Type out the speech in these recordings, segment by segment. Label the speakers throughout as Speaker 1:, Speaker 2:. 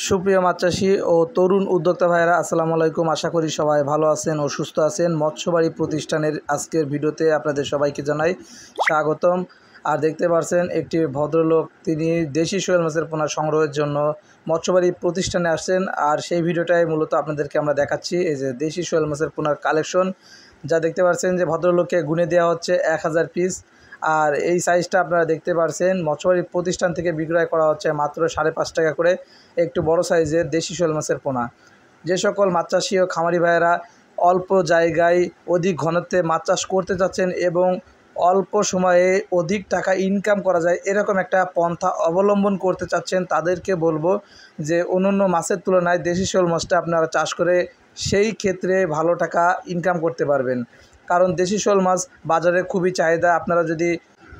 Speaker 1: সুপ্রিয় মাছ চাষি ও তরুণ উদ্যোক্তা ভাইয়েরা আসসালামু আলাইকুম। আশা করি সবাই ভালো আছেন ও সুস্থ আছেন। মৎস্যবাড়ি প্রতিষ্ঠানের আজকের ভিডিওতে আপনাদের সবাইকে জানাই স্বাগতম। আর দেখতে পাচ্ছেন একটি ভদ্রলোক, তিনি দেশি শোল মাছের পোনা সংগ্রহের জন্য মৎস্যবাড়ি প্রতিষ্ঠানে আসছেন। আর সেই ভিডিওটাই মূলত আপনাদেরকে আমরা দেখাচ্ছি। এই যে দেশি শোল মাছের পোনার কালেকশন, যা দেখতে পাচ্ছেন যে ভদ্রলোককে গুনে দেওয়া হচ্ছে 1000 পিস। আর এই সাইজটা আপনারা দেখতে পাচ্ছেন মৎস্যবাড়ি প্রতিষ্ঠান থেকে বিক্রয় করা হচ্ছে মাত্র 5.5 টাকা করে একটু বড় সাইজের দেশি শোল মাছের পোনা। যে সকল মাছ চাষি ও খামারি ভাইয়েরা অল্প জায়গায় অধিক ঘনত্বে মাছ চাষ করতে চাচ্ছেন এবং অল্প সময়ে অধিক টাকা ইনকাম করা যায় এরকম একটা পন্থা অবলম্বন করতে চাচ্ছেন, তাদেরকে বলবো যে অন্যান্য মাছের তুলনায় দেশি শোল মাছটা আপনারা চাষ করে সেই ক্ষেত্রে ভালো টাকা ইনকাম করতে পারবেন। কারণ দেশি শোল মাছ বাজারে খুবই চাহিদা। আপনারা যদি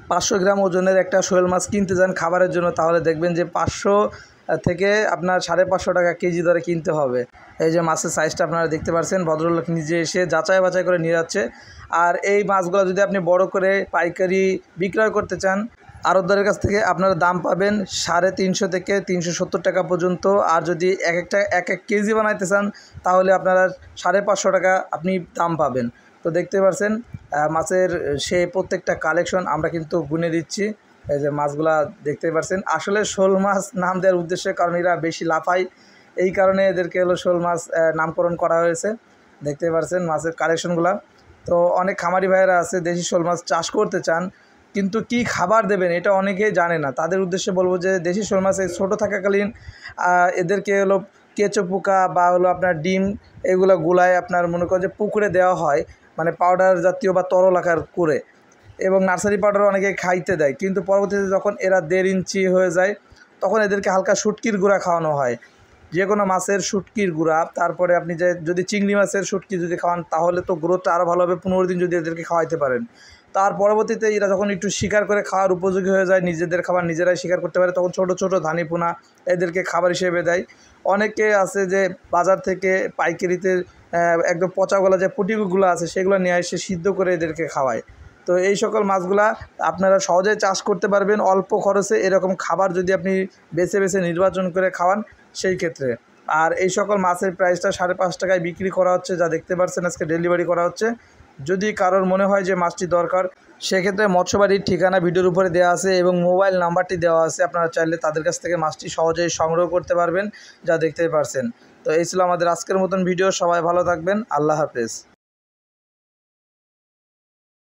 Speaker 1: 500 গ্রাম ওজনের একটা শোল মাছ কিনতে যান খাবারের জন্য, তাহলে দেখবেন যে 500 থেকে আপনার 550 টাকা কেজি দরে কিনতে হবে। এই যে মাছের সাইজটা আপনারা দেখতে পাচ্ছেন, ভদ্রলোক নিজে এসে যাচাই বাছাই করে নিয়ে যাচ্ছে। আর এই মাছগুলো যদি আপনি বড় করে পাইকারি বিক্রয় করতে চান, আড়তদারের কাছ থেকে আপনারা দাম পাবেন 350 থেকে 370 টাকা পর্যন্ত। আর যদি এক এক কেজি বানাইতে চান, তাহলে আপনারা 550 টাকা আপনি দাম পাবেন। তো দেখতে পাচ্ছেন মাছের সে প্রত্যেকটা কালেকশন আমরা কিন্তু গুনে দিচ্ছি। এই যে মাছগুলা দেখতে পাচ্ছেন, আসলে শোল মাছ নাম দেওয়ার উদ্দেশ্যে, কারণ এরা বেশি লাফায়, এই কারণে এদেরকে হলো শোল মাছ নামকরণ করা হয়েছে। দেখতে পাচ্ছেন মাছের কালেকশনগুলা। তো অনেক খামারি ভাইয়েরা আছে দেশি শোল মাছ চাষ করতে চান, কিন্তু কি খাবার দেবেন এটা অনেকেই জানে না। তাদের উদ্দেশ্যে বলবো যে দেশি শোল মাছ এই ছোটো থাকাকালীন এদেরকে হলো কেঁচো পোকা বা হলো আপনার ডিম এগুলো গুলায় আপনার মনে করেন যে পুকুরে দেওয়া হয়, মানে পাউডার জাতীয় বা তরল আকার করে, এবং নার্সারি পাউডার অনেকে খাইতে দেয়। কিন্তু পরবর্তীতে যখন এরা 1.5 ইঞ্চি হয়ে যায়, তখন এদেরকে হালকা শুটকির গুঁড়া খাওয়ানো হয়, যে কোনো মাছের শুটকির গুঁড়া। তারপরে আপনি যদি চিংড়ি মাছের শুটকি যদি খাওয়ান, তাহলে তো গ্রোথটা আরও ভালো হবে 15 দিন যদি এদেরকে খাওয়াইতে পারেন। তার পরবর্তীতে এরা যখন একটু শিকার করে খাওয়ার উপযোগী হয়ে যায়, নিজেদের খাবার নিজেরাই শিকার করতে পারে, তখন ছোট ছোট ধানি পোনা এদেরকে খাবার হিসেবে দেয়। অনেকে আছে যে বাজার থেকে পাইকারিতে একদম পচা গলা যে পুঁটিগুলো আছে সেগুলো নিয়ে এসে সিদ্ধ করে এদেরকে খাওয়ায়। তো এই সকল মাছগুলা আপনারা সহজেই চাষ করতে পারবেন অল্প খরচে, এরকম খাবার যদি আপনি বেছে বেছে নির্বাচন করে খাওয়ান সেই ক্ষেত্রে। আর এই সকল মাছের প্রাইসটা 5.5 টাকায় বিক্রি করা হচ্ছে, যা দেখতে পাচ্ছেন আজকে ডেলিভারি করা হচ্ছে। যদি কারোর মনে হয় যে মাছটি দরকার, সেক্ষেত্রে মৎস্যবাড়ির ঠিকানা ভিডিওর উপরে দেওয়া আছে এবং মোবাইল নাম্বারটি দেওয়া আছে, আপনারা চাইলে তাদের কাছ থেকে মাছটি সহজেই সংগ্রহ করতে পারবেন, যা দেখতে পাচ্ছেন। তো এই ছিল আমাদের আজকের মতন ভিডিও। সবাই ভালো থাকবেন, আল্লাহ হাফেজ।